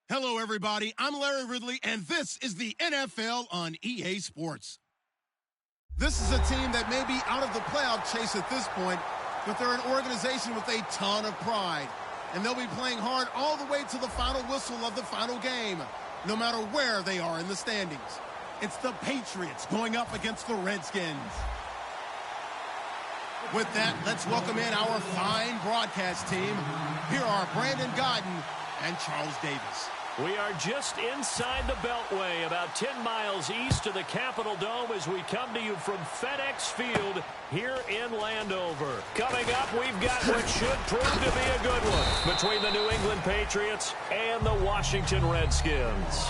Hello, everybody. I'm Larry Ridley, and this is the NFL on EA Sports. This is a team that may be out of the playoff chase at this point, but they're an organization with a ton of pride. And they'll be playing hard all the way to the final whistle of the final game, no matter where they are in the standings. It's the Patriots going up against the Redskins. With that, let's welcome in our fine broadcast team. Here are Brandon Godden and Charles Davis. We are just inside the Beltway, about 10 miles east of the Capitol Dome as we come to you from FedEx Field here in Landover. Coming up, we've got what should prove to be a good one between the New England Patriots and the Washington Redskins.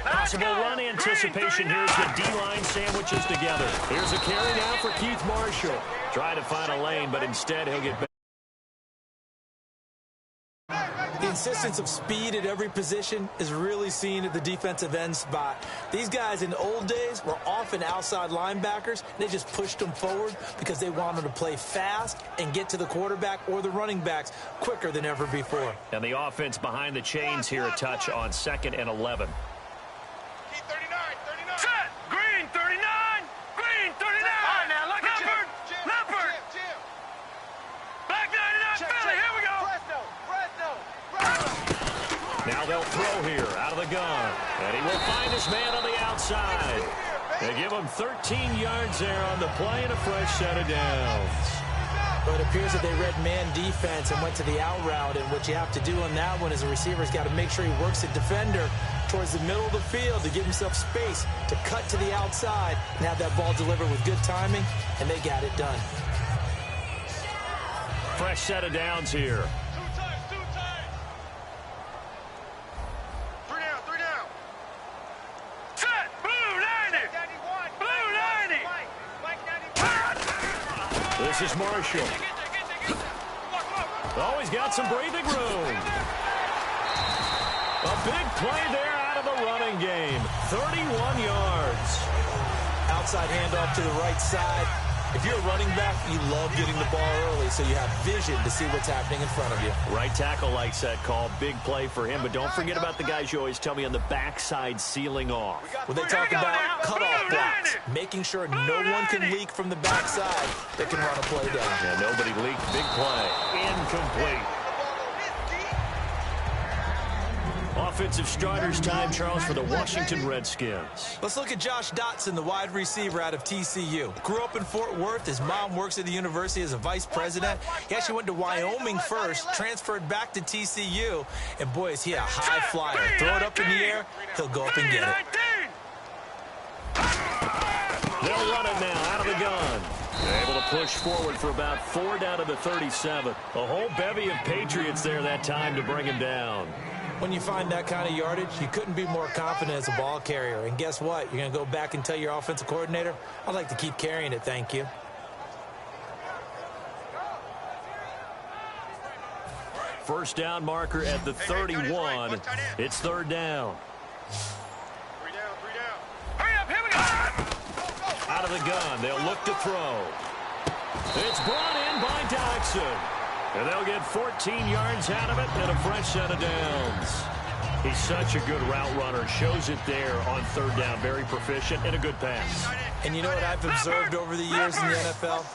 Possible run anticipation here as the D-line sandwiches together. Here's a carry now for Keith Marshall. Try to find a lane, but instead he'll get back. The insistence of speed at every position is really seen at the defensive end spot. These guys in the old days were often outside linebackers. They just pushed them forward because they wanted to play fast and get to the quarterback or the running backs quicker than ever before. And the offense behind the chains here a touch on 2nd and 11. Set! Green 39! Green 39! All right, now look at Leopard! Leopard! Black 99 Philly, here we go! Now they'll throw here out of the gun. And he will find his man on the outside. They give him 13 yards there on the play and a fresh set of downs. But it appears that they read man defense and went to the out route. And what you have to do on that one is a receiver's got to make sure he works the defender towards the middle of the field to give himself space to cut to the outside and have that ball delivered with good timing, and they got it done. Fresh set of downs here. Two times. Three down. Set! Blue 90! Blue 90! This is Marshall. Oh, he's got some breathing room. A big play there out of the running game. 31 yards. Outside handoff to the right side. If you're a running back, you love getting the ball early so you have vision to see what's happening in front of you. Right tackle likes that call. Big play for him. But don't forget about the guys you always tell me on the backside sealing off. When they talk about cutoff blocks, making sure no one can leak from the backside that can run a play down. Yeah, nobody leaked. Big play. Incomplete. Offensive starters time, Charles, for the Washington Redskins. Let's look at Josh Dotson, the wide receiver out of TCU. Grew up in Fort Worth. His mom works at the university as a vice president. He actually went to Wyoming first, transferred back to TCU, and boy, is he a high flyer. Throw it up in the air, he'll go up and get it. They'll run it now out of the gun. They're able to push forward for about 4 down to the 37. A whole bevy of Patriots there that time to bring him down. When you find that kind of yardage, you couldn't be more confident as a ball carrier. And guess what? You're going to go back and tell your offensive coordinator, I'd like to keep carrying it, thank you. First down marker at the 31. It's 3rd down. Three down. Hurry up, here we go! Out of the gun, they'll look to throw. It's brought in by Dodson. And they'll get 14 yards out of it and a fresh set of downs. He's such a good route runner. Shows it there on 3rd down. Very proficient and a good pass. And you know what I've observed over the years in the NFL?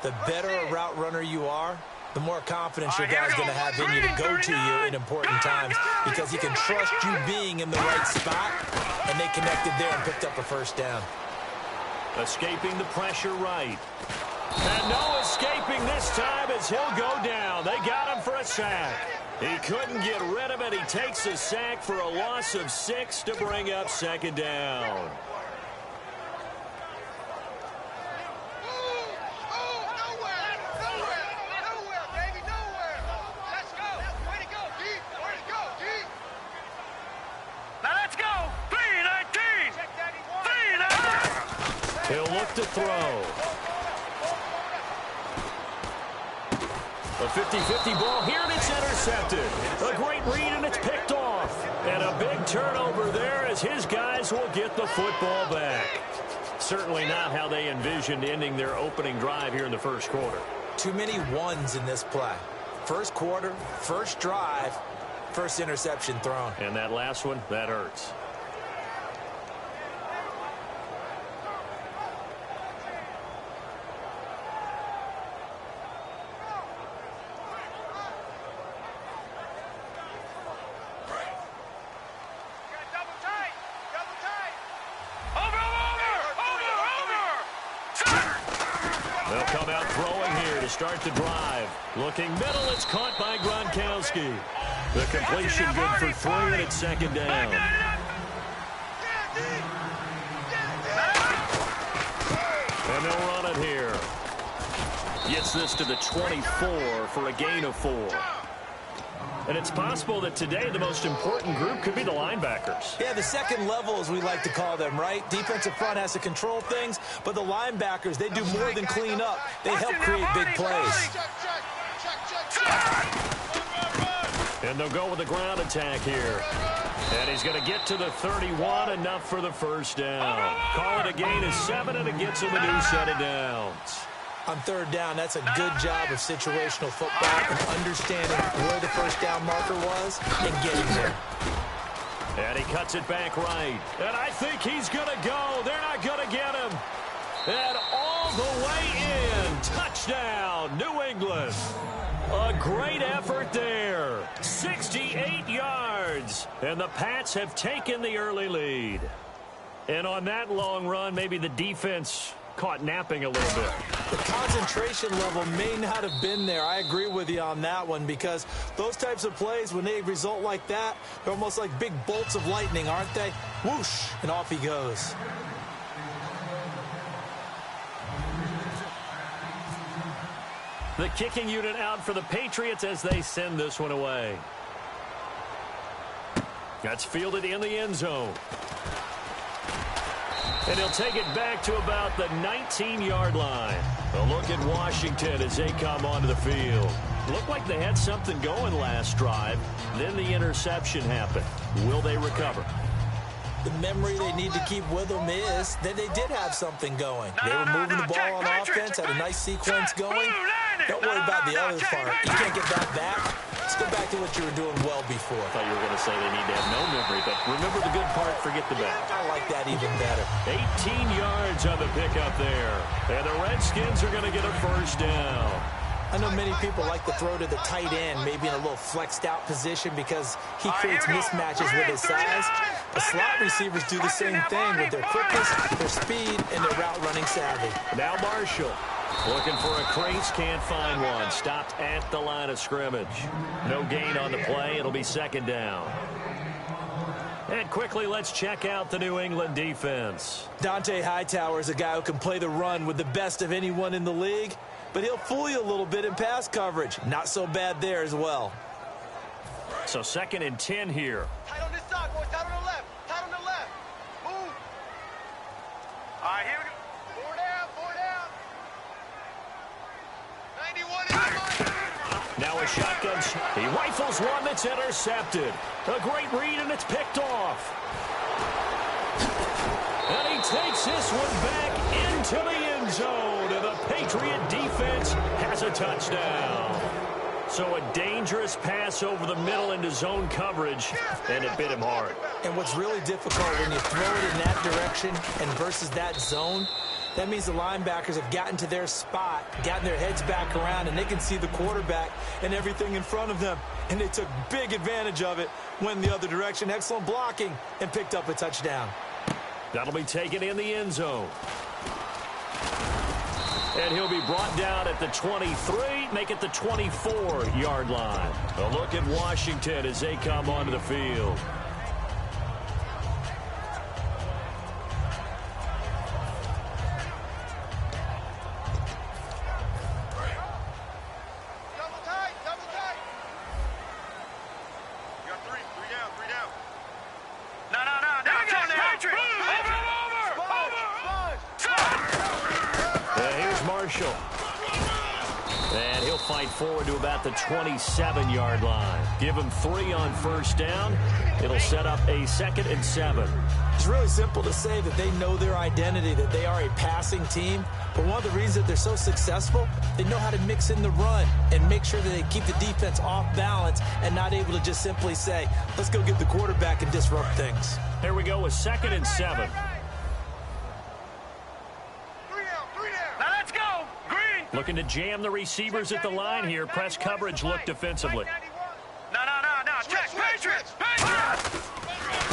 The better a route runner you are, the more confidence your guy's going to have in you to go to you in important times because he can trust you being in the right spot, and they connected there and picked up a first down. Escaping the pressure right. And no escaping this time as he'll go down. They got him for a sack. He couldn't get rid of it. He takes a sack for a loss of 6 to bring up 2nd down. He'll look to throw. A 50-50 ball here, and it's intercepted. A great read, and it's picked off. And a big turnover there as his guys will get the football back. Certainly not how they envisioned ending their opening drive here in the first quarter. Too many ones in this play. First quarter, first drive, first interception thrown. And that last one, that hurts. They'll come out throwing here to start the drive. Looking middle, it's caught by Gronkowski. The completion good for 3, and it's second down. And they'll run it here. Gets this to the 24 for a gain of 4. And it's possible that today the most important group could be the linebackers. Yeah, the second level, as we like to call them, right? Defensive front has to control things, but the linebackers, they do more than clean up. They help create big plays. And they'll go with the ground attack here. And he's going to get to the 31, enough for the first down. Call it a gain of 7, and it gets him a new set of downs. On third down, that's a good job of situational football and understanding where the first down marker was and getting there. And he cuts it back right. And I think he's going to go. They're not going to get him. And all the way in. Touchdown, New England. A great effort there. 68 yards. And the Pats have taken the early lead. And on that long run, maybe the defense caught napping a little bit. The concentration level may not have been there. I agree with you on that one, because those types of plays, when they result like that, they're almost like big bolts of lightning, aren't they? Whoosh, and off he goes. The kicking unit out for the Patriots as they send this one away. That's fielded in the end zone. And he'll take it back to about the 19-yard line. A look at Washington as they come onto the field. Looked like they had something going last drive. Then the interception happened. Will they recover? The memory they need to keep with them is that they did have something going. They were moving the ball on offense, had a nice sequence going. Don't worry about the other part. You can't get that back. Let's go back to what you were doing well before. I thought you were going to say they need to have no memory, but remember the good part, forget the bad. I like that even better. 18 yards on the pickup there. And the Redskins are going to get a first down. I know many people like to throw to the tight end, maybe in a little flexed out position because he creates mismatches with his size. The slot receivers do the same thing with their quickness, their speed, and their route running savvy. Now Marshall looking for a crease, can't find one. Stopped at the line of scrimmage. No gain on the play. It'll be second down. And quickly, let's check out the New England defense. Dante Hightower is a guy who can play the run with the best of anyone in the league, but he'll fool you a little bit in pass coverage. Not so bad there as well. So 2nd and 10 here. Tight on this side, boys. Tight on the left. Tight on the left. Move. All right, here we go. 4 down. 4 down. 91 in the money. Now a shotgun. He rifles one that's intercepted. A great read, and it's picked off. And he takes this one back into the end zone. And the Patriot defense has a touchdown. So a dangerous pass over the middle into zone coverage, and it bit him hard. And what's really difficult when you throw it in that direction and versus that zone, that means the linebackers have gotten to their spot, gotten their heads back around, and they can see the quarterback and everything in front of them. And they took big advantage of it, went the other direction, excellent blocking, and picked up a touchdown. That'll be taken in the end zone. And he'll be brought down at the 23, make it the 24-yard line. A look at Washington as they come onto the field. Double tight. Double tight. You got 3. 3 down. 3 down. No. Turn the Patriot. Over. Here's Marshall. And he'll fight forward to about the 27-yard line. Give him 3 on first down. It'll set up a 2nd and 7. It's really simple to say that they know their identity, that they are a passing team. But one of the reasons that they're so successful, they know how to mix in the run and make sure that they keep the defense off balance and not able to just simply say, let's go get the quarterback and disrupt things. Here we go with 2nd and 7. Looking to jam the receivers at the line here. Press coverage look defensively. No. Check. Patriots.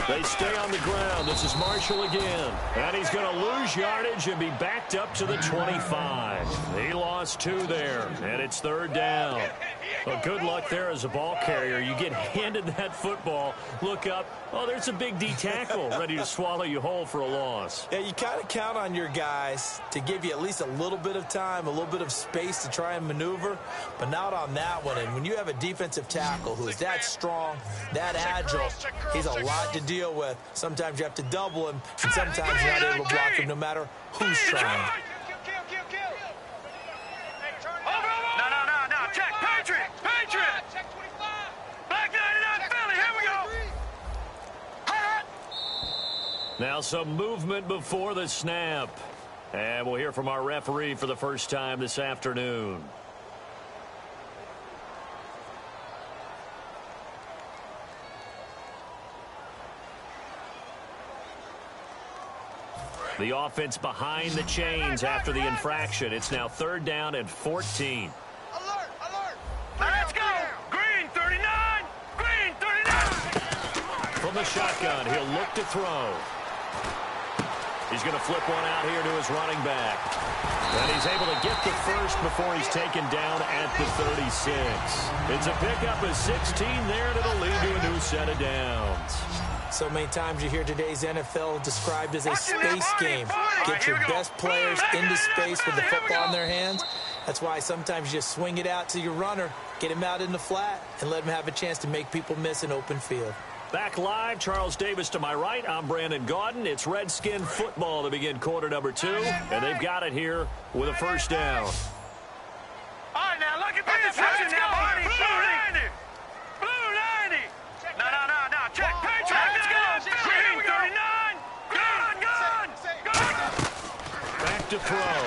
They stay on the ground. This is Marshall again. And he's going to lose yardage and be backed up to the 25. He lost 2 there. And it's 3rd down. Well, good luck there as a ball carrier. You get handed that football, look up, oh, there's a big D tackle ready to swallow you whole for a loss. Yeah, you kind of count on your guys to give you at least a little bit of time, a little bit of space to try and maneuver, but not on that one. And when you have a defensive tackle who is that strong, that agile, he's a lot to deal with. Sometimes you have to double him, and sometimes you're not able to block him no matter who's trying. No. Check. Patriots. Back 99 Philly. Here we go. Now some movement before the snap. And we'll hear from our referee for the first time this afternoon. The offense behind the chains after the infraction. It's now 3rd down and 14. Alert. Let's go. Green 39. From the shotgun, he'll look to throw. He's going to flip one out here to his running back. And he's able to get the first before he's taken down at the 36. It's a pickup of 16 there, and it'll lead to a new set of downs. So many times you hear today's NFL described as a space game. Get your best players into space with the football in their hands. That's why sometimes you just swing it out to your runner, get him out in the flat, and let him have a chance to make people miss an open field. Back live, Charles Davis to my right. I'm Brandon Gaudin. It's Redskin football to begin quarter number 2, and they've got it here with a first down. All right, now look at this. Let's go. Blue 90. No. Check. Patriots. Let's go. Green 39. Gun. Back to throw.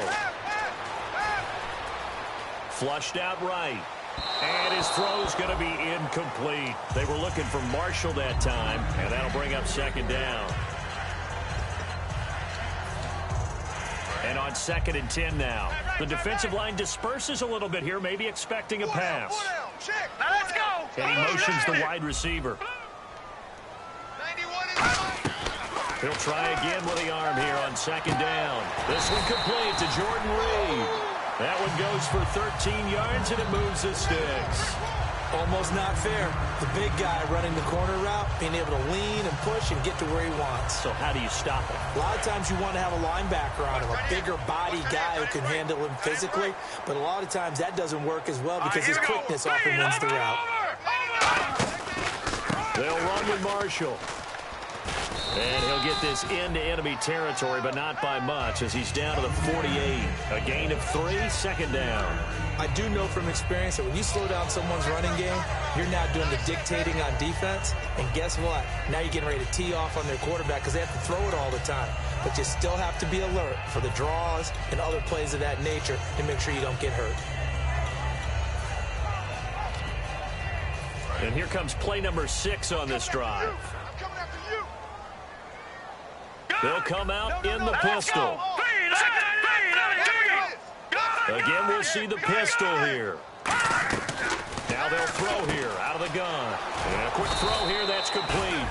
Flushed out right. And his throw's going to be incomplete. They were looking for Marshall that time, and that'll bring up 2nd down. And on 2nd and 10 now. The defensive line disperses a little bit here, maybe expecting a pass. Now let's go. And he motions the wide receiver. He'll try again with the arm here on 2nd down. This one complete to Jordan Reed. That one goes for 13 yards, and it moves the sticks. Almost not fair. The big guy running the corner route, being able to lean and push and get to where he wants. So how do you stop it? A lot of times you want to have a linebacker on him, a bigger body guy who can handle him physically, but a lot of times that doesn't work as well because his quickness often wins the route. They'll run with Marshall. And he'll get this into enemy territory, but not by much as he's down to the 48. A gain of 3, 2nd down. I do know from experience that when you slow down someone's running game, you're now doing the dictating on defense. And guess what? Now you're getting ready to tee off on their quarterback because they have to throw it all the time. But you still have to be alert for the draws and other plays of that nature to make sure you don't get hurt. And here comes play number 6 on this drive. They'll come out in the pistol. Again, we'll see the pistol here. Now they'll throw here out of the gun. And a quick throw here, that's complete.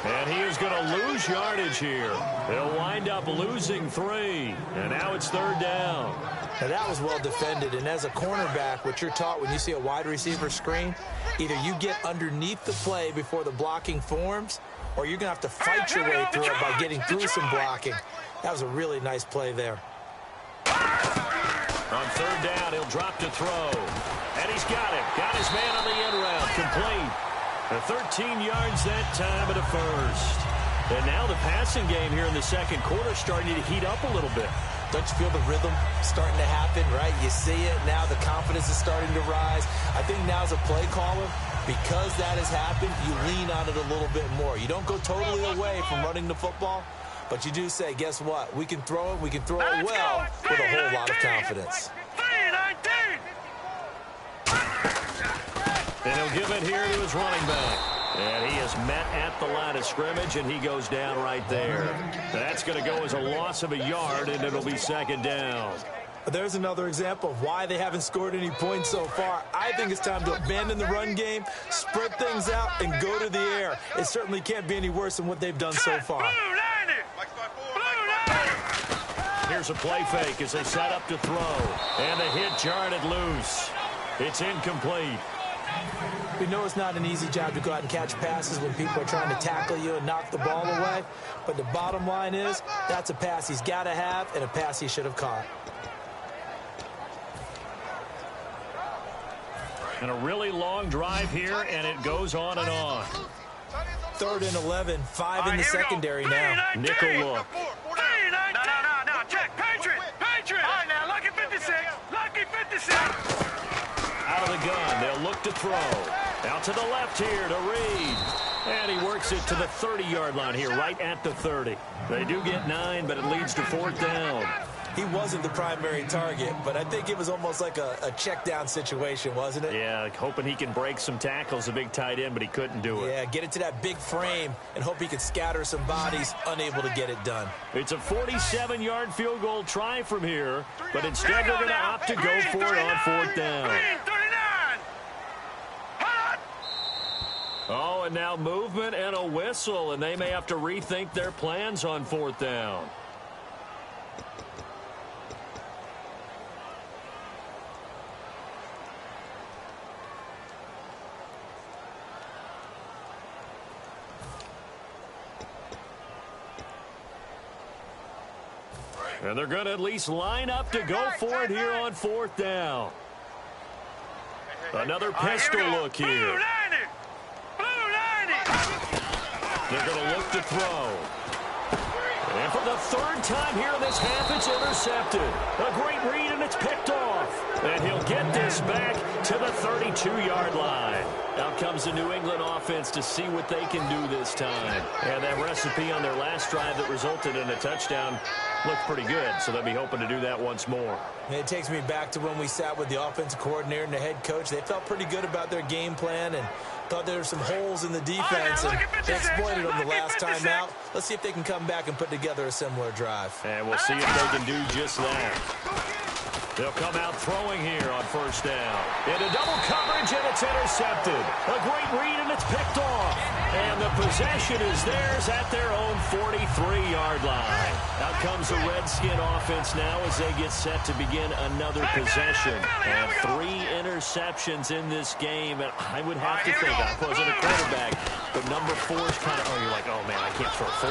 And he is going to lose yardage here. They'll wind up losing 3. And now it's 3rd down. Now that was well defended, and as a cornerback, what you're taught when you see a wide receiver screen, either you get underneath the play before the blocking forms, or you're going to have to fight your way through it by getting through some blocking. That was a really nice play there. On 3rd down, he'll drop to throw. And he's got it. Got his man on the end route. Complete. The 13 yards that time at a first. And now the passing game here in the second quarter starting to heat up a little bit. Don't you feel the rhythm starting to happen, right? You see it. Now the confidence is starting to rise. I think now as a play caller, because that has happened, you lean on it a little bit more. You don't go totally away from running the football, but you do say, guess what? We can throw it. We can throw it well with a whole lot of confidence. And he'll give it here to his running back. And he is met at the line of scrimmage, and he goes down right there. That's going to go as a loss of a yard, and it'll be second down. There's another example of why they haven't scored any points so far. I think it's time to abandon the run game, spread things out, and go to the air. It certainly can't be any worse than what they've done so far. Here's a play fake as they set up to throw. And the hit jarred it loose. It's incomplete. We know it's not an easy job to go out and catch passes when people are trying to tackle you and knock the ball away. But the bottom line is that's a pass he's got to have and a pass he should have caught. And a really long drive here, and it goes on and on. 3rd and 11, 5 in the secondary now. Nickel look. No, check. Patriots. All right, now, lucky 56. Lucky 56. Out of the gun, they'll look to throw. Out to the left here to Reed. And he works it to the 30-yard line here, right at the 30. They do get 9, but it leads to 4th down. He wasn't the primary target, but I think it was almost like a check down situation, wasn't it? Yeah, hoping he can break some tackles, a big tight end, but he couldn't do it. Yeah, get it to that big frame and hope he can scatter some bodies, unable to get it done. It's a 47-yard field goal try from here, but instead they're going to opt to go for it on 4th down. Oh, and now movement and a whistle, and they may have to rethink their plans on 4th down. And they're going to at least line up to go for it here on 4th down. Another pistol look here. They're going to look to throw. And for the 3rd time here in this half, it's intercepted. A great read, and it's picked off. And he'll get this back to the 32-yard line. Out comes the New England offense to see what they can do this time. And that recipe on their last drive that resulted in a touchdown looked pretty good, so they'll be hoping to do that once more. It takes me back to when we sat with the offensive coordinator and the head coach. They felt pretty good about their game plan and thought there were some holes in the defense, and they exploited them the last time out. Let's see if they can come back and put together a similar drive. And we'll see if they can do just that. They'll come out throwing here on 1st down. Into double coverage, and it's intercepted. A great read, and it's picked off. And the possession is theirs at their own 43-yard line. Out comes the Redskin offense now as they get set to begin another possession. And 3 interceptions in this game. And I would have to think, I wasn't a quarterback, but number 4 is kind of, you're like, oh, man, I can't throw 4.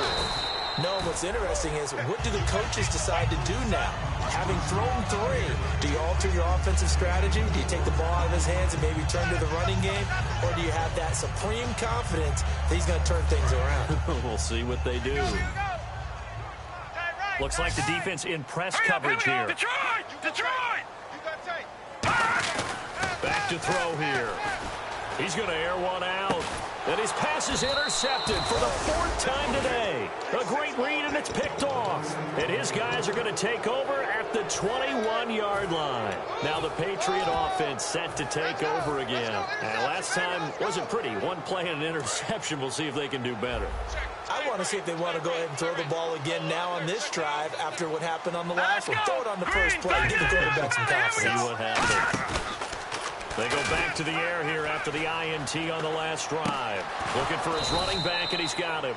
No, what's interesting is what do the coaches decide to do now? Having thrown 3, do you alter your offensive strategy? Do you take the ball out of his hands and maybe turn to the running game? Or do you have that supreme confidence that he's going to turn things around? We'll see what they do. Looks like the defense in press coverage here. Detroit! Back to throw here. He's going to air one out. And his pass is intercepted for the 4th time today. A great read, and it's picked off. And his guys are going to take over at the 21-yard line. Now the Patriot offense set to take over again. And last time wasn't pretty. 1 play and an interception. We'll see if they can do better. I want to see if they want to go ahead and throw the ball again now on this drive after what happened on the last one. Throw it on the first play. Give the quarterback some confidence. See what happens. They go back to the air here after the INT on the last drive. Looking for his running back, and he's got him.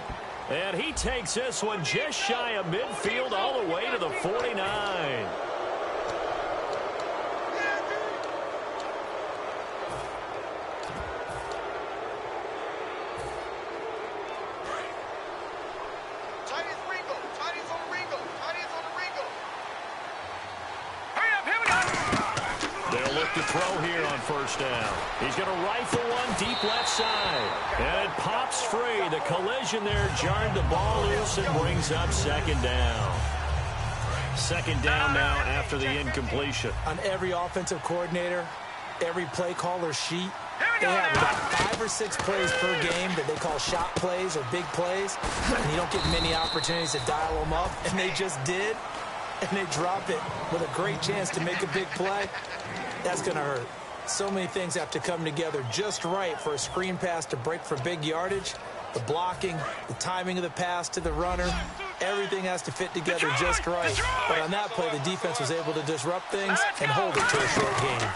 And he takes this one just shy of midfield all the way to the 49. To throw here on 1st down. He's going to rifle one deep left side. And it pops free. The collision there jarred the ball loose and brings up 2nd down. Second down now after the incompletion. On every offensive coordinator, every play caller sheet, they have about 5 or 6 plays per game that they call shot plays or big plays, and you don't get many opportunities to dial them up, and they just did, and they drop it with a great chance to make a big play. That's going to hurt. So many things have to come together just right for a screen pass to break for big yardage. The blocking, the timing of the pass to the runner, everything has to fit together just right. But on that play, the defense was able to disrupt things and hold it to a short game.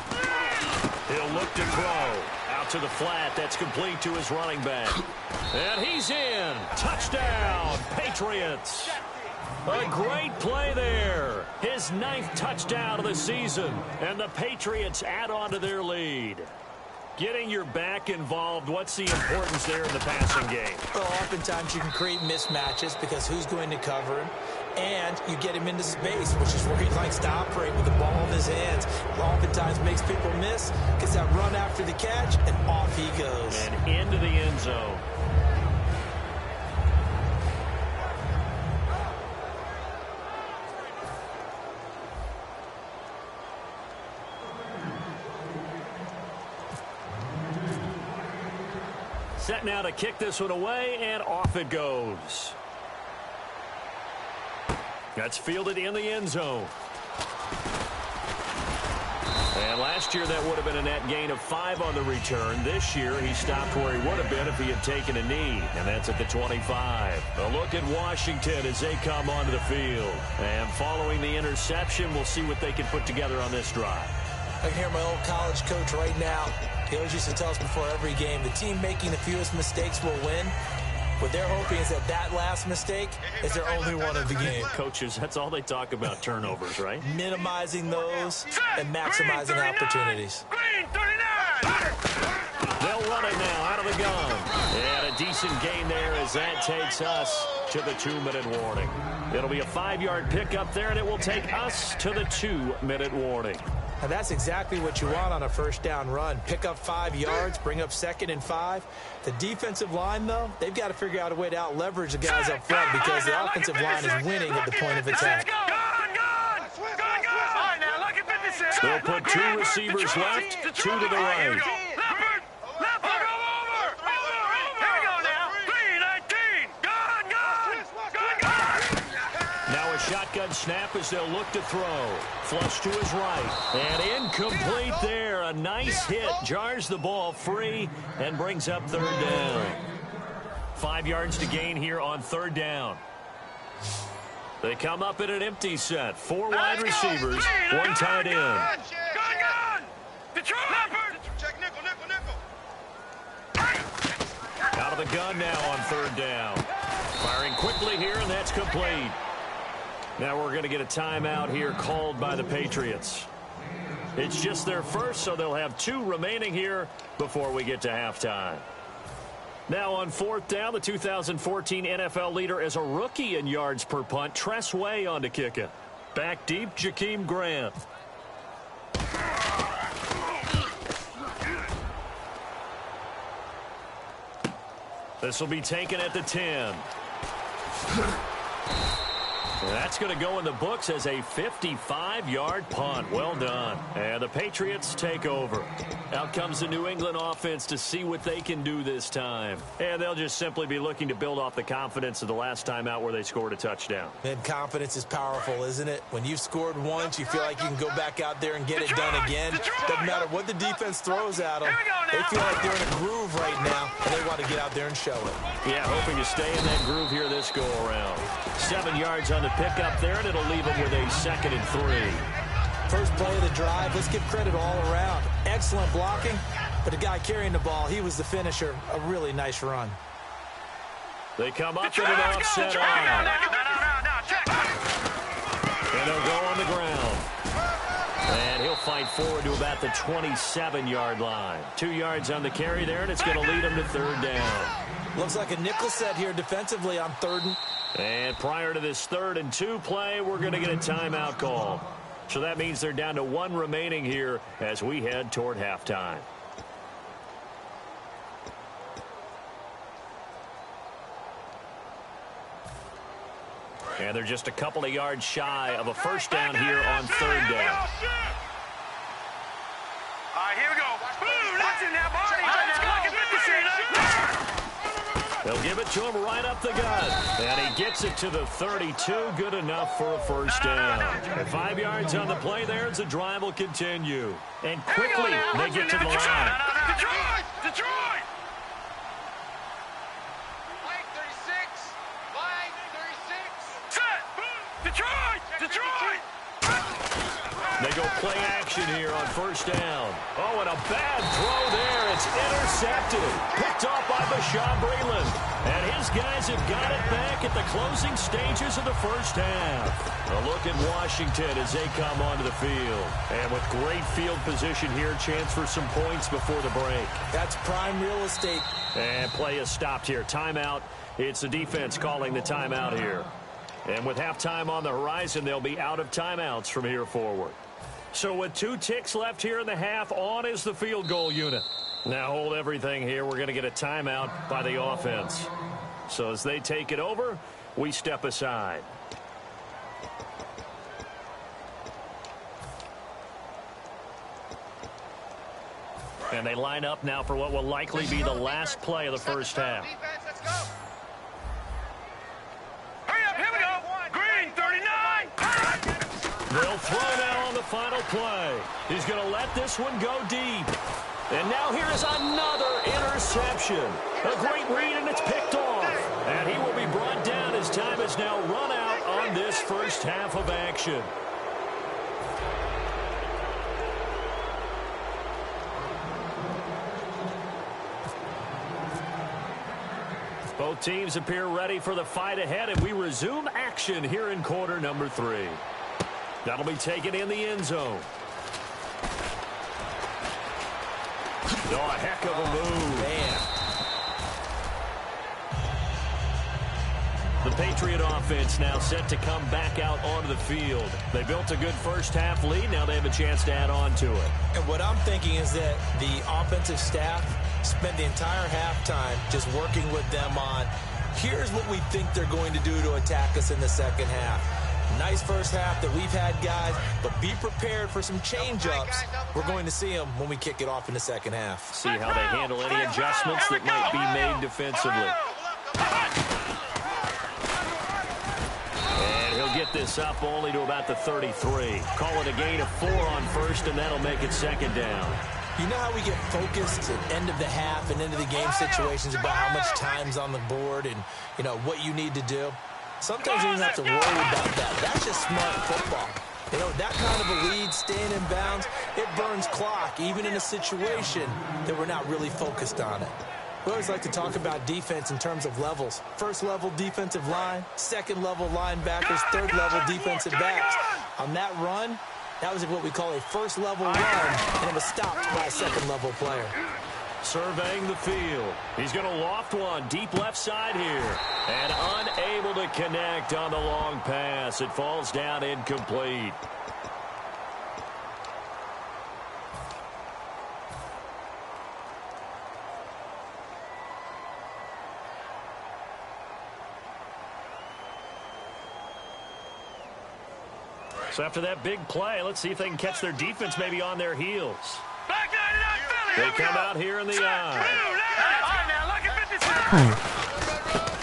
He'll look to throw. Out to the flat. That's complete to his running back. And he's in. Touchdown, Patriots. A great play there. His 9th touchdown of the season. And the Patriots add on to their lead. Getting your back involved, what's the importance there in the passing game? Well, oftentimes you can create mismatches because who's going to cover him? And you get him into space, which is where he likes to operate with the ball in his hands. Oftentimes makes people miss, gets that run after the catch, and off he goes. And into the end zone. Set now to kick this one away, and off it goes. That's fielded in the end zone. And last year that would have been a net gain of 5 on the return. This year he stopped where he would have been if he had taken a knee, and that's at the 25. A look at Washington as they come onto the field. And following the interception, we'll see what they can put together on this drive. I can hear my old college coach right now. He always used to tell us before every game, the team making the fewest mistakes will win. What they're hoping is that last mistake is their only one of the game. Coaches, that's all they talk about, turnovers, right? Minimizing those and maximizing opportunities. Green 39! They'll run it now out of the gun. And a decent gain there as that takes us to the 2-minute warning. It'll be a 5-yard pickup there, and it will take us to the 2-minute warning. And that's exactly what you want on a first down run. Pick up 5 yards, bring up 2nd and 5. The defensive line, though, they've got to figure out a way to out-leverage the guys up front because the offensive line is winning at the point of attack. They'll put 2 receivers left, 2 to the right. Shotgun snap as they'll look to throw. Flush to his right. And incomplete there. A nice hit. Jars the ball free and brings up 3rd down. 5 yards to gain here on 3rd down. They come up in an empty set. 4 wide receivers, 1 tight end. Out of the gun now on 3rd down. Firing quickly here, and that's complete. Now we're going to get a timeout here called by the Patriots. It's just their first, so they'll have 2 remaining here before we get to halftime. Now on 4th down, the 2014 NFL leader is a rookie in yards per punt. Tress Way on to kick it. Back deep, Jakeem Grant. This will be taken at the 10. That's going to go in the books as a 55-yard punt. Well done. And the Patriots take over. Out comes the New England offense to see what they can do this time. And they'll just simply be looking to build off the confidence of the last time out where they scored a touchdown. And confidence is powerful, isn't it? When you've scored once, you feel like you can go back out there and get it done again. Doesn't matter what the defense throws at them. They feel like they're in a groove right now, and they want to get out there and show it. Yeah, hoping to stay in that groove here this go-around. 7 yards on the pickup there, and it'll leave them with a 2nd and 3. First play of the drive, let's give credit all around. Excellent blocking, but the guy carrying the ball, he was the finisher. A really nice run. They come up in an offset line. And they'll go on the ground. And he'll fight forward to about the 27-yard line. 2 yards on the carry there, and it's going to lead him to 3rd down. Looks like a nickel set here defensively on 3rd. And prior to this 3rd and 2 play, we're going to get a timeout call. So that means they're down to 1 remaining here as we head toward halftime. And they're just a couple of yards shy of a first down here on third down. All right, here we go. Watch it now, boy. They'll give it to him right up the gut. And he gets it to the 32. Good enough for a first down. And 5 yards on the play there as the drive will continue. And quickly, they get to the line. Detroit! Detroit! They go play action here on first down. Oh, and a bad throw there. It's intercepted. Picked off by Bashaw Breeland. And his guys have got it back at the closing stages of the first half. A look at Washington as they come onto the field. And with great field position here, chance for some points before the break. That's prime real estate. And play is stopped here. Timeout. It's the defense calling the timeout here. And with halftime on the horizon, they'll be out of timeouts from here forward. So with 2 ticks left here in the half, on is the field goal unit. Now hold everything here. We're going to get a timeout by the offense. So as they take it over, we step aside. And they line up now for what will likely be the last play of the first half. They'll throw now on the final play. He's going to let this one go deep. And now here is another interception. A great read, and it's picked off. And he will be brought down as time is now run out on this first half of action. Both teams appear ready for the fight ahead, and we resume action here in quarter number 3. That'll be taken in the end zone. Oh, a heck of a move. Man. The Patriot offense now set to come back out onto the field. They built a good first half lead. Now they have a chance to add on to it. And what I'm thinking is that the offensive staff spent the entire halftime just working with them on, here's what we think they're going to do to attack us in the second half. Nice first half that we've had, guys, but be prepared for some change-ups. We're going to see them when we kick it off in the second half. See how they handle any adjustments that might be made defensively. And he'll get this up only to about the 33. Call it a gain of 4 on first, and that'll make it second down. You know how we get focused at end of the half and into the game situations about how much time's on the board and, you know, what you need to do? Sometimes you don't have to worry about that. That's just smart football. You know, that kind of a lead, staying in bounds, it burns clock, even in a situation that we're not really focused on it. We always like to talk about defense in terms of levels. First level defensive line, second level linebackers, third level defensive backs. On that run, that was what we call a first level run, and it was stopped by a second level player. Surveying the field. He's going to loft one deep left side here. And unable to connect on the long pass. It falls down incomplete. So after that big play, let's see if they can catch their defense maybe on their heels. They come out here in the eye.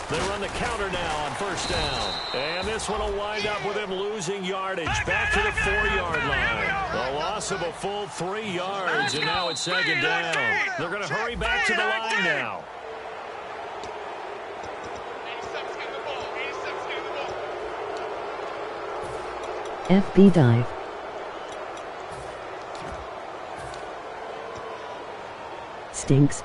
They run the counter now on first down. And this one will wind up with him losing yardage. Back to the 4-yard line. A loss of a full 3 yards, and now it's second down. They're going to hurry back to the line now. FB dive. Stinks.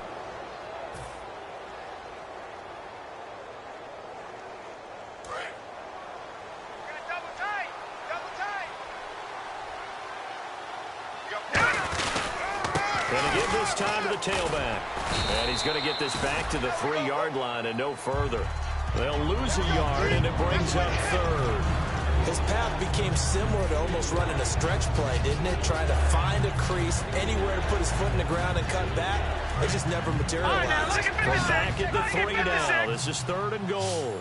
Going to give this time to the tailback. And he's going to get this back to the 3-yard line and no further. They'll lose a yard, and it brings up third. His path became similar to almost running a stretch play, didn't it? Trying to find a crease, anywhere to put his foot in the ground and cut back. It just never materialized. We're back at the 3 now. This is 3rd and goal.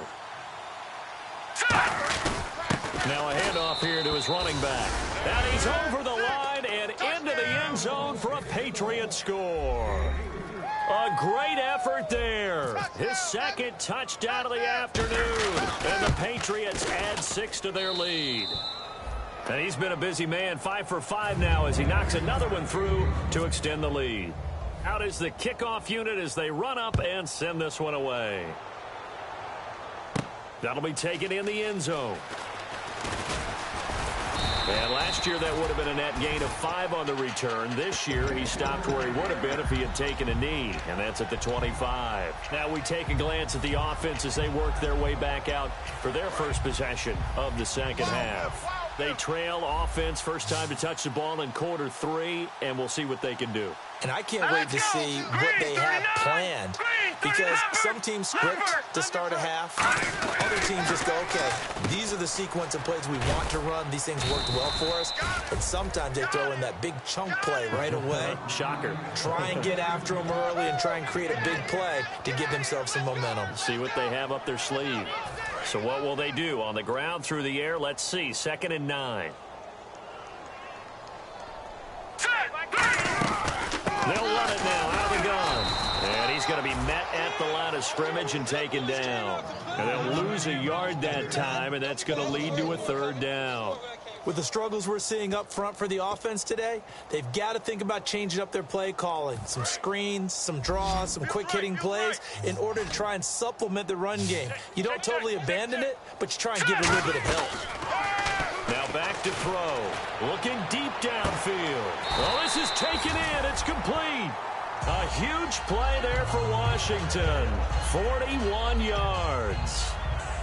Now a handoff here to his running back. And he's over the line and into the end zone for a Patriots score. A great effort there. His second touchdown of the afternoon. And the Patriots add 6 to their lead. And he's been a busy man, 5 for 5 now as he knocks another one through to extend the lead. Out is the kickoff unit as they run up and send this one away. That'll be taken in the end zone. And last year that would have been a net gain of 5 on the return. This year he stopped where he would have been if he had taken a knee, and that's at the 25. Now we take a glance at the offense as they work their way back out for their first possession of the second half. They trail offense, first time to touch the ball in quarter 3, and we'll see what they can do. And I can't wait to see what they have planned, because some teams script to start a half. Other teams just go, okay, these are the sequence of plays we want to run. These things worked well for us. And sometimes they throw in that big chunk play right away. Shocker. Try and get after them early and try and create a big play to give themselves some momentum. See what they have up their sleeve. So what will they do? On the ground, through the air, let's see. 2nd and 9. They'll run it now out of the gun. And he's going to be met at the line of scrimmage and taken down. And they'll lose a yard that time, and that's going to lead to a 3rd down. With the struggles we're seeing up front for the offense today, they've got to think about changing up their play calling. Some screens, some draws, some quick-hitting plays in order to try and supplement the run game. You don't totally abandon it, but you try and give it a little bit of help. Now back to throw. Looking deep downfield. Oh, this is taken in. It's complete. A huge play there for Washington. 41 yards.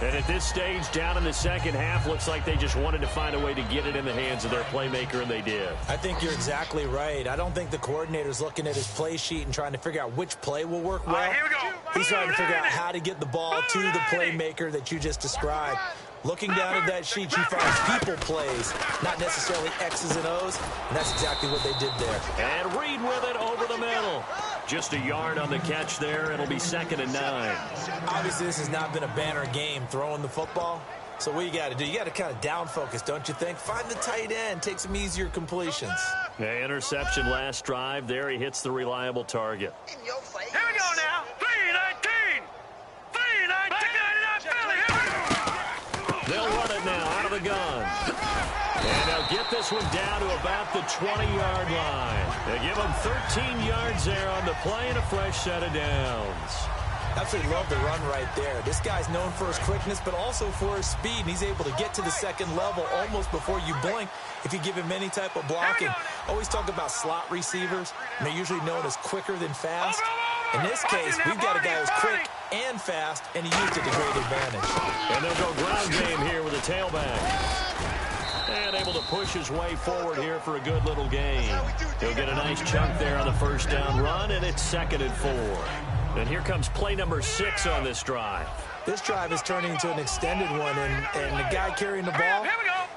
And at this stage, down in the second half, looks like they just wanted to find a way to get it in the hands of their playmaker, and they did. I think you're exactly right. I don't think the coordinator's looking at his play sheet and trying to figure out which play will work well. Here we go. He's trying to figure out how to get the ball to the playmaker that you just described. Looking down at that sheet, you find people plays, not necessarily X's and O's, and that's exactly what they did there. And Reed with it over the middle. Just a yard on the catch there. It'll be 2nd and 9. Obviously, this has not been a banner game throwing the football. So what you got to do, you got to kind of down focus, don't you think? Find the tight end, take some easier completions. The interception last drive. There he hits the reliable target. Here we go now. 3-19. 3-19. Philly. Here we go. They'll run it now out of the gun. And they'll get this one down to about the 20-yard line. They give them 13 yards there on the play and a fresh set of downs. Absolutely love the run right there. This guy's known for his quickness, but also for his speed, and he's able to get to the second level almost before you blink if you give him any type of blocking. Always talk about slot receivers, and they're usually known as quicker than fast. In this case, we've got a guy who's quick and fast, and he used it to great advantage. And they'll go ground game here with a tailback. And able to push his way forward here for a good little gain. He'll get a nice chunk there on the first down run, and it's 2nd and 4. And here comes play number 6 on this drive. This drive is turning into an extended one, and the guy carrying the ball,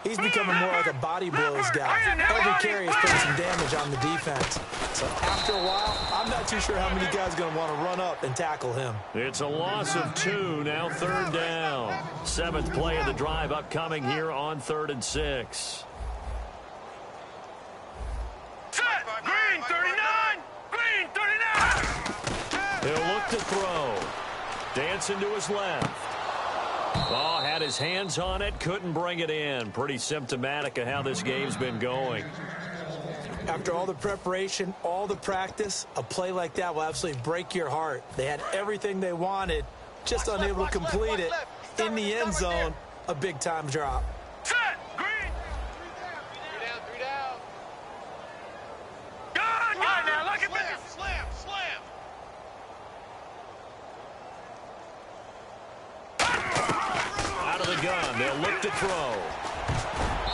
he's becoming more like a body blows guy. Every carry is putting some damage on the defense. So after a while, I'm not too sure how many guys are going to want to run up and tackle him. It's a loss of 2, now 3rd down. 7th play of the drive upcoming here on 3rd and 6. Set. Green 39. Green 39. He'll look to throw. Dancing to his left. Oh, had his hands on it, couldn't bring it in. Pretty symptomatic of how this game's been going. After all the preparation, all the practice, a play like that will absolutely break your heart. They had everything they wanted, just unable to complete it. In the end zone, a big-time drop. Set. Green. 3 down. Good. Now look at this. Slam. Out of the gun, they'll look to throw.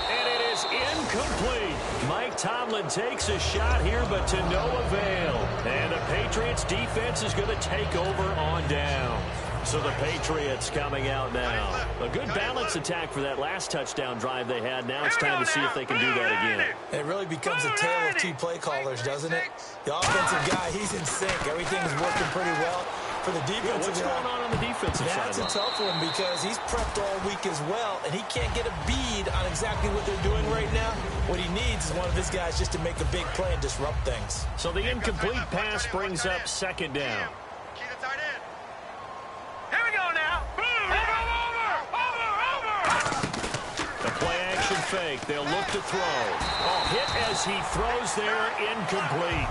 And it is incomplete. Mike Tomlin takes a shot here, but to no avail. And the Patriots defense is going to take over on down. So the Patriots coming out now. A good balanced attack for that last touchdown drive they had. Now it's time to see if they can do that again. It really becomes a tale of 2 play callers, doesn't it? The offensive guy, he's in sync. Everything's working pretty well. For the defensive what's going on the defensive side? That's a tough one because he's prepped all week as well, and he can't get a bead on exactly what they're doing right now. What he needs is one of his guys just to make a big play and disrupt things. So the incomplete pass brings up second down. Keep the tight end. Here we go now. Over. The play-action fake. They'll look to throw. Oh, hit as he throws there, incomplete.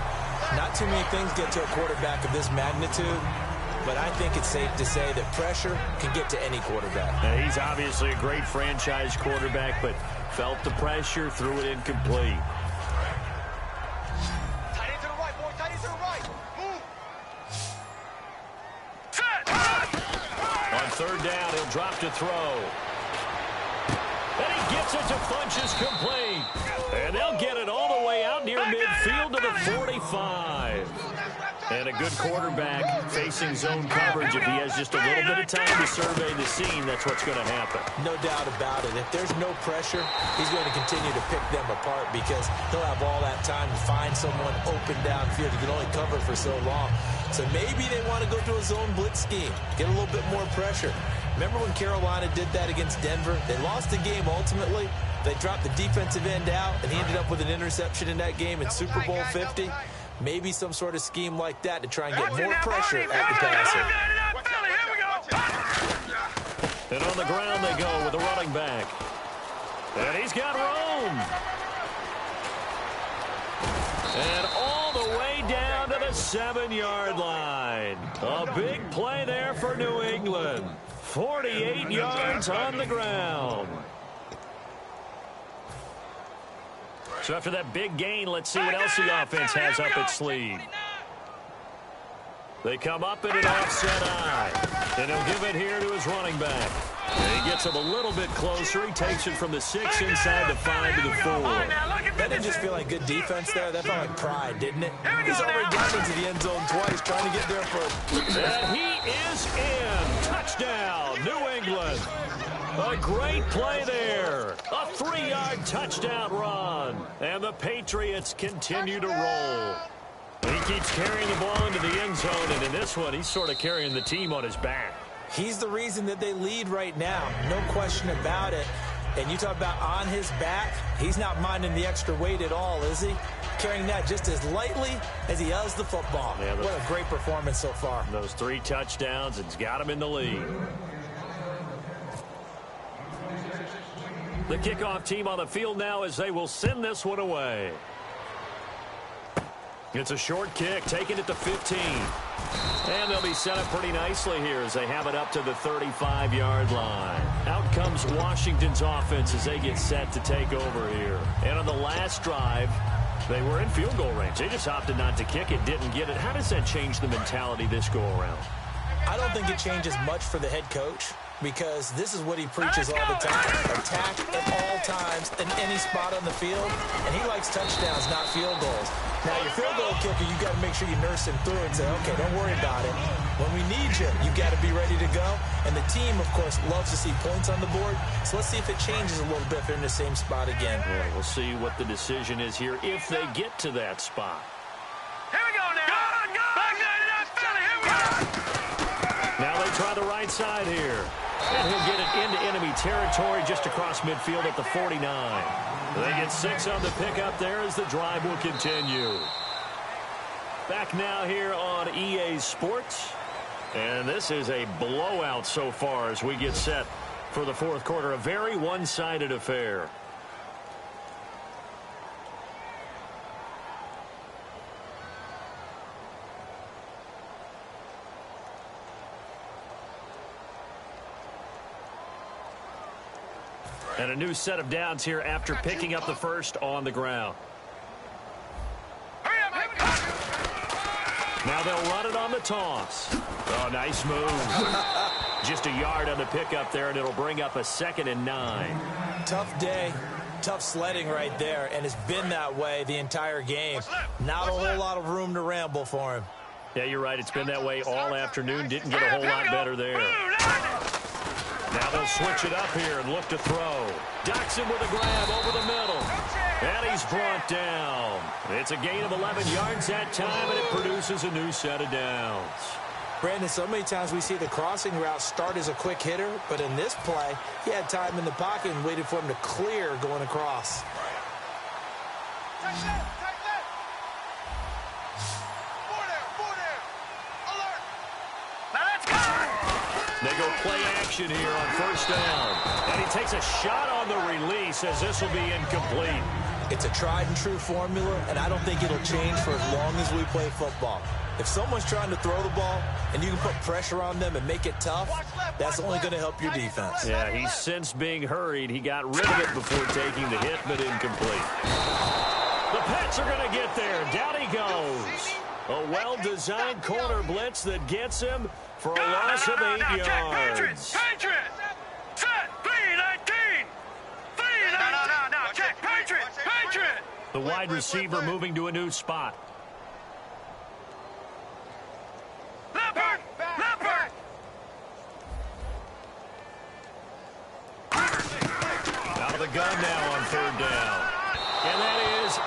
Not too many things get to a quarterback of this magnitude, but I think it's safe to say that pressure can get to any quarterback. Now, he's obviously a great franchise quarterback, but felt the pressure, threw it incomplete. Tight end to the right, boy. Tight end to the right. Move. Set. On third down, he'll drop to throw. And he gets it to Funchess complete. And they'll get it all the way out near midfield to the 45. And a good quarterback facing zone coverage. If he has just a little bit of time to survey the scene, that's what's going to happen. No doubt about it. If there's no pressure, he's going to continue to pick them apart because he'll have all that time to find someone open downfield. He can only cover for so long. So maybe they want to go to a zone blitz scheme, get a little bit more pressure. Remember when Carolina did that against Denver? They lost the game ultimately. They dropped the defensive end out, and he ended up with an interception in that game in Super Bowl 50. Maybe some sort of scheme like that to try and get more pressure at the passer. And on the ground they go with a running back. And he's got room. And all the way down to the 7-yard line. A big play there for New England. 48 yards on the ground. So after that big gain, let's see what else the offense has up its sleeve. They come up in an offset eye. And he'll give it here to his running back. And he gets him a little bit closer. He takes it from the 6 inside the 5 to the 4. That didn't just feel like good defense there. That felt like pride, didn't it? He's already gotten into the end zone twice, trying to get there for... And he is in. Touchdown, New England. A great play there. A 3-yard touchdown run. And the Patriots continue to roll. He keeps carrying the ball into the end zone, and in this one, he's sort of carrying the team on his back. He's the reason that they lead right now. No question about it. And you talk about on his back, he's not minding the extra weight at all, is he? Carrying that just as lightly as he does the football. Yeah, what a great performance so far. Those 3 touchdowns, it's got him in the lead. The kickoff team on the field now as they will send this one away. It's a short kick, taking it to 15. And they'll be set up pretty nicely here as they have it up to the 35-yard line. Out comes Washington's offense as they get set to take over here. And on the last drive, they were in field goal range. They just opted not to kick it, didn't get it. How does that change the mentality this go-around? I don't think it changes much for the head coach because this is what he preaches all the time. Attack at all times in any spot on the field. And he likes touchdowns, not field goals. Now, your field goal kicker, you got to make sure you nurse him through and say, okay, don't worry about it. When we need you, you got to be ready to go. And the team, of course, loves to see points on the board. So let's see if it changes a little bit if they're in the same spot again. Yeah, we'll see what the decision is here if they get to that spot. Here we go now. Go! Back 99 Philly. Here we go. Now they try the right side here. And he'll get it into enemy territory just across midfield at the 49. They get 6 on the pickup there as the drive will continue. Back now here on EA Sports. And this is a blowout so far as we get set for the fourth quarter. A very one-sided affair. And a new set of downs here after picking up the first on the ground. Now they'll run it on the toss. Oh, nice move. Just a yard on the pickup there, and it'll bring up a 2nd and 9. Tough day, tough sledding right there, and it's been that way the entire game. Not a whole lot of room to ramble for him. Yeah, you're right. It's been that way all afternoon. Didn't get a whole lot better there. Now they'll switch it up here and look to throw. Doxson with a grab over the middle. And he's brought down. It's a gain of 11 yards that time, and it produces a new set of downs. Brandon, so many times we see the crossing route start as a quick hitter, but in this play, he had time in the pocket and waited for him to clear going across. Tight left, tight left. Four there. Alert. Now let's go. They go play action here on first down. And he takes a shot on the release as this will be incomplete. It's a tried-and-true formula, and I don't think it'll change for as long as we play football. If someone's trying to throw the ball and you can put pressure on them and make it tough, that's only going to help your defense. Yeah, he's since being hurried. He got rid of it before taking the hit, but incomplete. The Pats are going to get there. Down he goes. A well-designed corner blitz that gets him for a loss of 8 yards. Patriots. Set. 3-19. No. Check. Patriots. The wide receiver moving to a new spot. Leopard. Out of the gun now on third down. And that is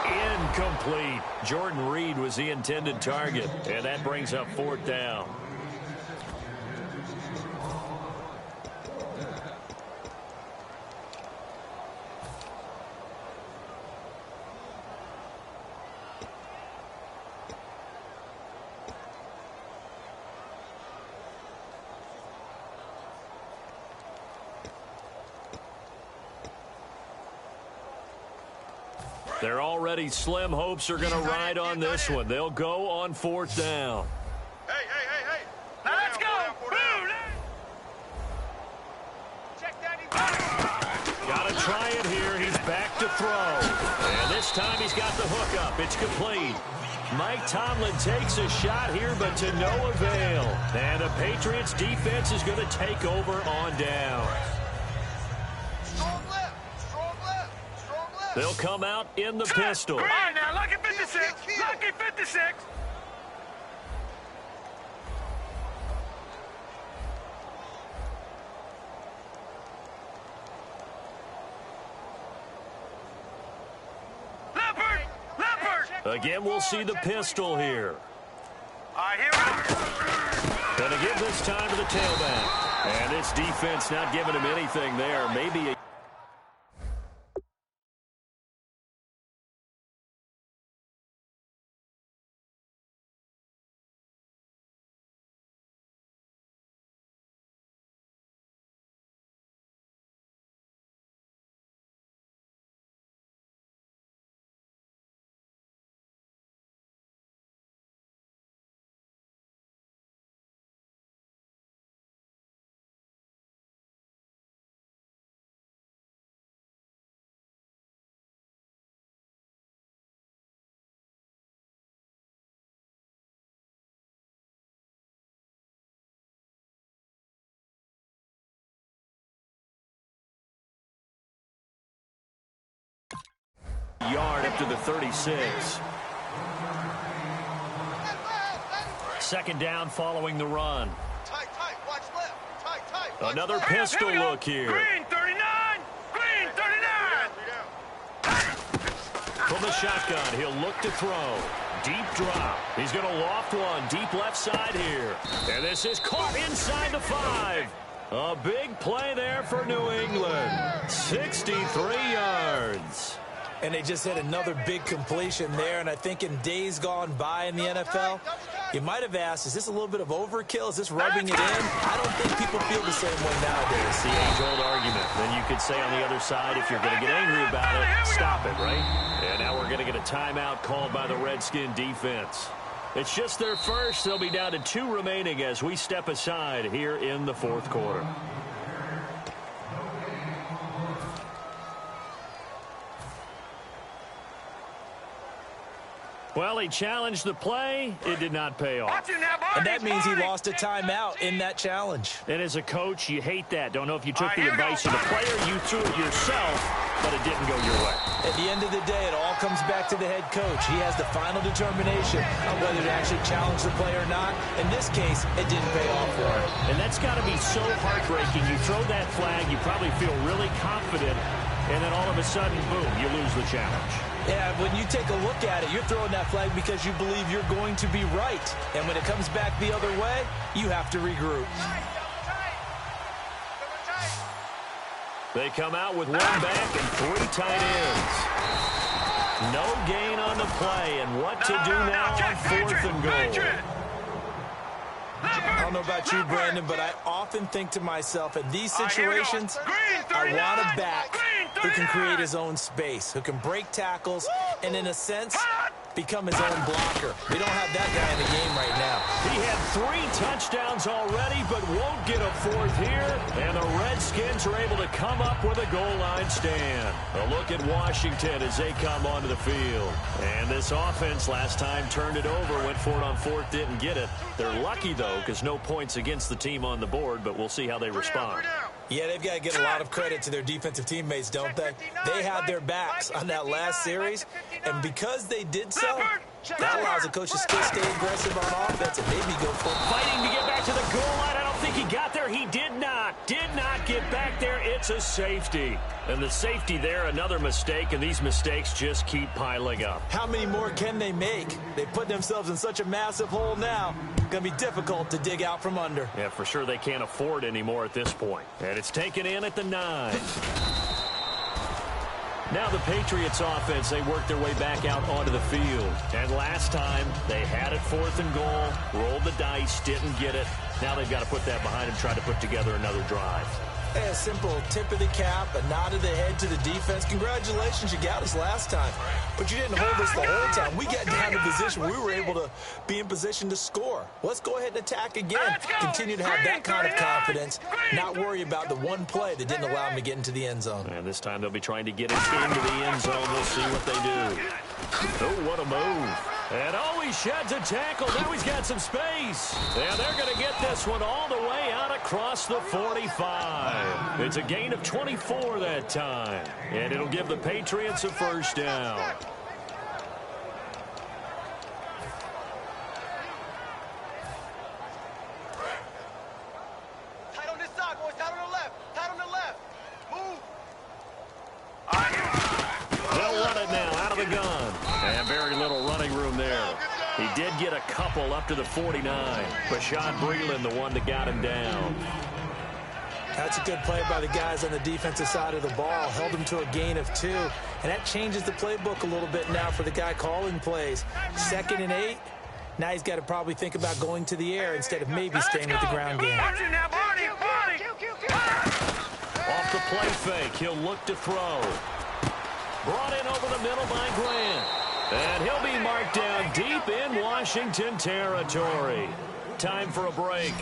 incomplete. Jordan Reed was the intended target. And that brings up fourth down. They're already slim hopes are going to ride on this one. They'll go on fourth down. Hey. Now let's go. Check that. Got to try it here. He's back to throw. And this time he's got the hook up. It's complete. Mike Tomlin takes a shot here, but to no avail. And the Patriots defense is going to take over on down. Strong left. They'll come out in the pistol. All right, now, lucky 56. Lucky 56. Leopard. Again, we'll see the pistol here. All right, here we go. Gonna give this time to the tailback. And this defense not giving him anything there. Maybe a yard up to the 36. Second down following the run. Tight. Watch left. Tight. Another pistol look here. Green 39. From the shotgun, he'll look to throw. Deep drop. He's going to loft one deep left side here. And this is caught inside the 5. A big play there for New England. 63 yards. And they just had another big completion there. And I think in days gone by in the NFL, you might have asked, is this a little bit of overkill? Is this rubbing it in? I don't think people feel the same way nowadays. The age-old argument. Then you could say on the other side, if you're going to get angry about it, stop it, right? And now we're going to get a timeout called by the Redskin defense. It's just their first. They'll be down to 2 remaining as we step aside here in the fourth quarter. Well, he challenged the play. It did not pay off. And that means he lost a timeout in that challenge. And as a coach, you hate that. Don't know if you took the advice of the player. You threw it yourself, but it didn't go your way. At the end of the day, it all comes back to the head coach. He has the final determination on whether to actually challenge the play or not. In this case, it didn't pay off for him. And that's got to be so heartbreaking. You throw that flag, you probably feel really confident, and then all of a sudden, boom, you lose the challenge. Yeah, when you take a look at it, you're throwing that flag because you believe you're going to be right. And when it comes back the other way, you have to regroup. They come out with one back and 3 tight ends. No gain on the play, and what to do now on 4th and goal. I don't know about you, Brandon, but I often think to myself, in these situations, I want a back who can create his own space, who can break tackles, and in a sense, become his own blocker. We don't have that guy in the game right now. He had 3 touchdowns already, but won't get a 4th here. And the Redskins are able to come up with a goal line stand. A look at Washington as they come onto the field. And this offense last time turned it over, went for it on 4th, didn't get it. They're lucky, though, because no points against the team on the board, but we'll see how they respond. Yeah, they've got to get a lot of credit to their defensive teamates, don't they? They had their backs on that last series, and because they did so, that allows the coach to still stay aggressive on offense and maybe go for it. Fighting to get back to the goal line. I don't think he got there. He did not get back there. It's a safety. And the safety there, another mistake, and these mistakes just keep piling up. How many more can they make? They put themselves in such a massive hole now. It's going to be difficult to dig out from under. Yeah, for sure they can't afford anymore at this point. And it's taken in at the 9. Now the Patriots offense, they work their way back out onto the field. And last time, they had it 4th and goal, rolled the dice, didn't get it. Now they've got to put that behind them, try to put together another drive. A simple tip of the cap, a nod of the head to the defense. Congratulations, you got us last time. But you didn't hold us the whole time. We got down to position where we were able to be in position to score. Let's go ahead and attack again. Continue to have that kind of confidence, not worry about the one play that didn't allow them to get into the end zone. And this time they'll be trying to get it into the end zone. We'll see what they do. Oh, what a move. And he sheds a tackle. Now he's got some space. And they're going to get this one all the way out across the 45. It's a gain of 24 that time. And it'll give the Patriots a 1st down. Tight on this side, boys. Tight on the left. Tight on the left. Move. They'll run it now out of the gun. And very little running room there. He did get a couple up to the 49. Bashaud Breeland, the one that got him down. That's a good play by the guys on the defensive side of the ball. Held them to a gain of 2. And that changes the playbook a little bit now for the guy calling plays. 2nd and 8. Now he's got to probably think about going to the air instead of maybe staying with the ground game. Off the play fake, he'll look to throw. Brought in over the middle by Grant. And he'll be marked down deep in Washington territory. Time for a break.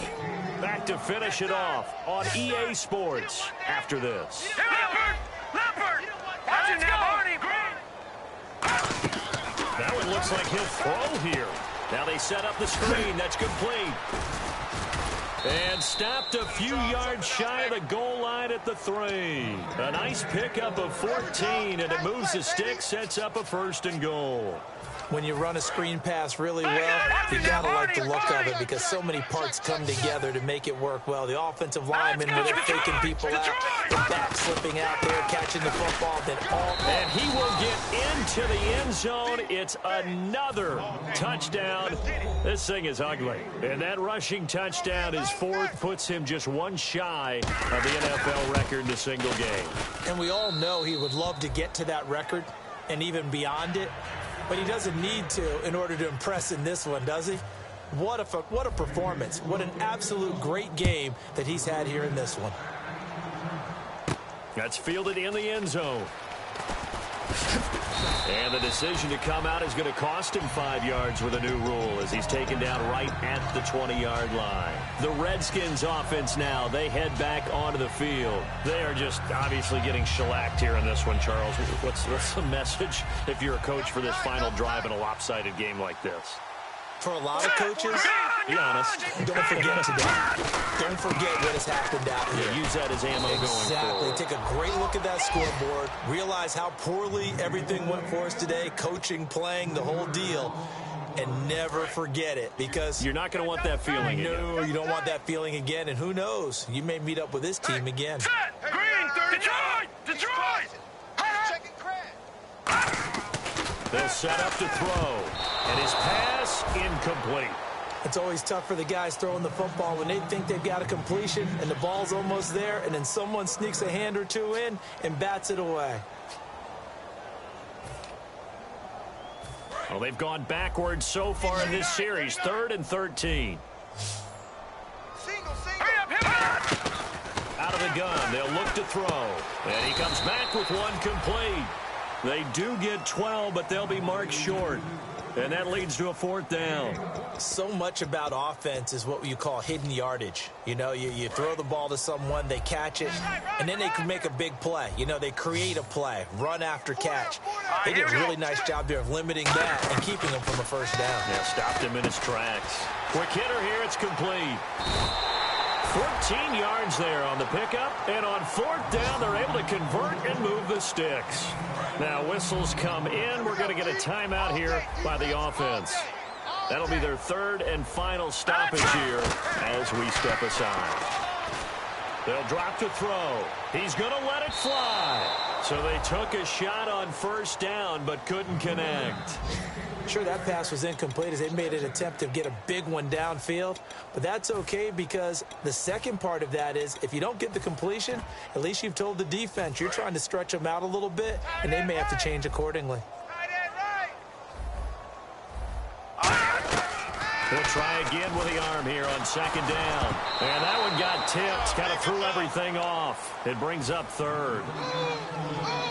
Back to finish it off on EA Sports after this. That one looks like he'll throw here. Now they set up the screen. That's complete. And stopped a few yards shy of the goal line at the 3. A nice pickup of 14, and it moves the stick, sets up a 1st and goal. When you run a screen pass really well, you gotta like the look of it because so many parts come together to make it work well. The offensive linemen, where they're faking people out, the back slipping out there, catching the football, then all. And he will get into the end zone. It's another touchdown. This thing is ugly. And that rushing touchdown is 4th, puts him just one shy of the NFL record in a single game. And we all know he would love to get to that record and even beyond it. But he doesn't need to in order to impress in this one, does he? What a performance. What an absolute great game that he's had here in this one. That's fielded in the end zone. And the decision to come out is going to cost him 5 yards with a new rule as he's taken down right at the 20-yard line. The Redskins offense now, they head back onto the field. They are just obviously getting shellacked here in this one, Charles. What's the message if you're a coach for this final drive in a lopsided game like this? For a lot of coaches, be honest, don't forget today. Don't forget what has happened out here. Yeah, use that as ammo going forward. Exactly. Take a great look at that scoreboard. Realize how poorly everything went for us today. Coaching, playing, the whole deal. And never forget it because you're not going to want that feeling again. No, you don't want that feeling again. And who knows? You may meet up with this team again. Green, Detroit! They'll set up to throw. And his pass incomplete. It's always tough for the guys throwing the football when they think they've got a completion and the ball's almost there, and then someone sneaks a hand or two in and bats it away. Well, they've gone backwards so far in this series. 3rd and 13. Out of the gun, they'll look to throw. And he comes back with one complete. They do get 12, but they'll be marked short. And that leads to a 4th down. So much about offense is what you call hidden yardage. You know, you throw the ball to someone, they catch it, and then they can make a big play. You know, they create a play, run after catch. They did a really nice job there of limiting that and keeping them from a 1st down. Yeah, stopped him in his tracks. Quick hitter here, it's complete. 14 yards there on the pickup, and on 4th down, they're able to convert and move the sticks. Now, whistles come in. We're going to get a timeout here by the offense. That'll be their 3rd and final stoppage here as we step aside. They'll drop to throw. He's going to let it fly. So they took a shot on 1st down, but couldn't connect. Sure, that pass was incomplete as they made an attempt to get a big one downfield, but that's okay because the second part of that is if you don't get the completion, at least you've told the defense you're trying to stretch them out a little bit, and they may have to change accordingly. He'll try again with the arm here on 2nd down. And that one got tipped, kind of threw everything off. It brings up 3rd.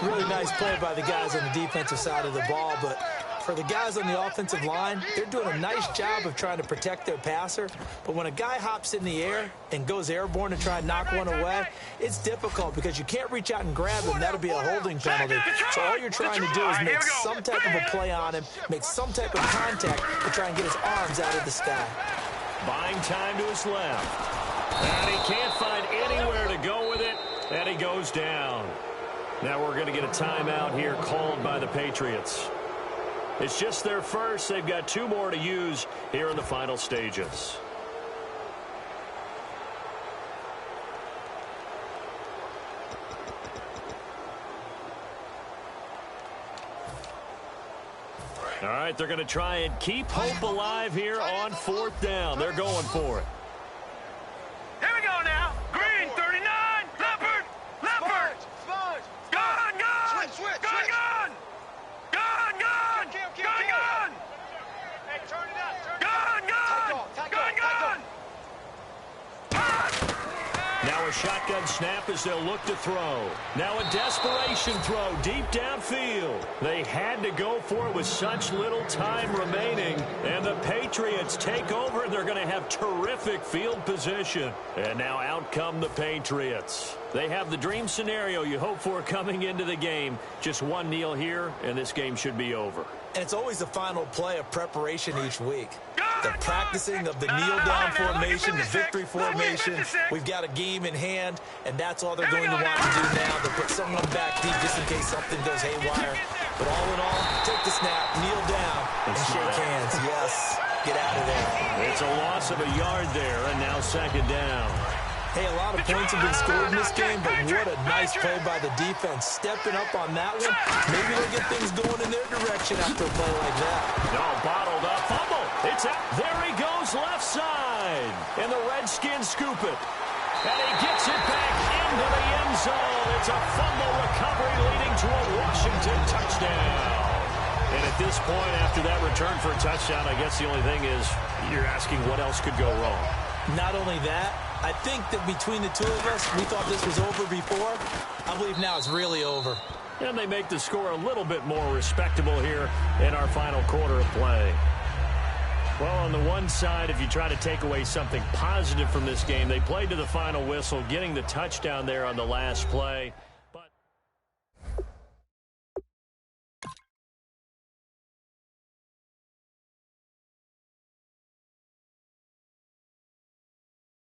Really nice play by the guys on the defensive side of the ball, but for the guys on the offensive line, they're doing a nice job of trying to protect their passer. But when a guy hops in the air and goes airborne to try and knock one away, it's difficult because you can't reach out and grab him. That'll be a holding penalty. So all you're trying to do is make some type of a play on him, make some type of contact to try and get his arms out of the sky. Buying time to his left. And he can't find anywhere to go with it, and he goes down. Now we're going to get a timeout here called by the Patriots. It's just their first. They've got 2 more to use here in the final stages. All right, they're going to try and keep hope alive here on 4th down. They're going for it. Here we go now. Green, 39. Leopard. Leopard. Gun, gun. Switch. Gun, gun. Gun, gun. Gun, gun. Hey, turn it up. Gun, gun. Gun, gun. Now a shotgun snap as they'll look to throw. Now a desperation throw deep downfield. They had to go for it with such little time remaining. And the Patriots take over, and they're going to have terrific field position. And now out come the Patriots. They have the dream scenario you hope for coming into the game. Just one kneel here, and this game should be over. And it's always the final play of preparation each week. The practicing of the kneel-down formation, the victory formation. We've got a game in hand, and that's all they're going to want to do now. To put someone back deep just in case something goes haywire. But all in all, take the snap, kneel down, and shake hands. Yes, get out of there. It's a loss of a yard there, and now 2nd down. Hey, a lot of points have been scored in this game, but what a nice play by the defense. Stepping up on that one. Maybe they'll get things going in their direction after a play like that. No, bottled up. Fumble. It's out. There he goes left side. And the Redskins scoop it. And he gets it back into the end zone. It's a fumble recovery leading to a Washington touchdown. And at this point, after that return for a touchdown, I guess the only thing is you're asking what else could go wrong. Not only that, I think that between the two of us, we thought this was over before. I believe now it's really over. And they make the score a little bit more respectable here in our final quarter of play. Well, on the one side, if you try to take away something positive from this game, they played to the final whistle, getting the touchdown there on the last play.